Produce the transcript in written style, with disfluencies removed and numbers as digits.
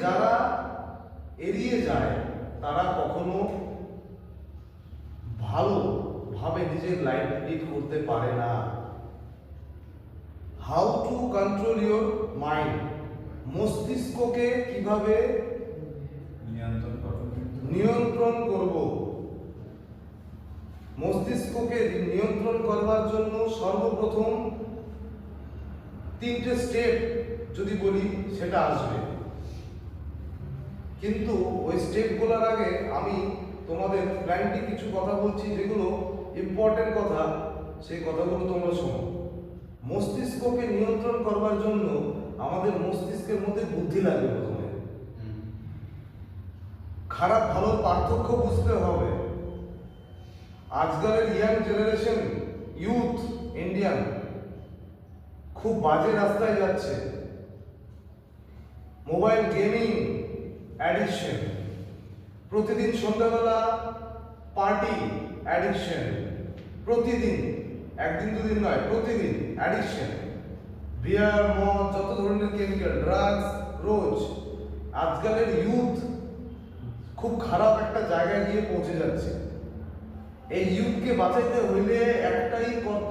যারা এড়িয়ে যায় তারা কখনো ভালোভাবে নিজের লাইফ লিড করতে পারে না। How to control your mind, মস্তিষ্ককে কিভাবে নিয়ন্ত্রণ করব। মস্তিষ্ককে নিয়ন্ত্রণ করবার জন্য সর্বপ্রথম 3টে স্টেপ যদি বলি সেটা আসবে, কিন্তু ওই স্টেপগুলোর আগে আমি তোমাদের প্ল্যানটি কিছু কথা বলছি যেগুলো ইম্পর্টেন্ট কথা, সেই কথাগুলো তোমরা শোনো। মস্তিষ্ককে নিয়ন্ত্রণ করবার জন্য আমাদের মস্তিষ্কের মধ্যে বুদ্ধি লাগবে। প্রথমে খারাপ ভালোর পার্থক্য বুঝতে হবে। আজকালের ইয়াং জেনারেশন, ইউথ ইন্ডিয়ান খুব বাজে রাস্তায় যাচ্ছে। মোবাইল গেমিং অ্যাডিকশন, প্রতিদিন সন্ধ্যাবেলা পার্টি অ্যাডিকশন, প্রতিদিন, একদিন দুদিন নয়, প্রতিদিন অ্যাডিকশন। বিয়ার, মদ, যত ধরনের কেমিক্যাল, ড্রাগস রোজ। আজকালের ইউথ খুব খারাপ একটা জায়গায় গিয়ে পৌঁছে যাচ্ছে। এই ইউথকে বাঁচাইতে হইলে একটাই কর্তব্য,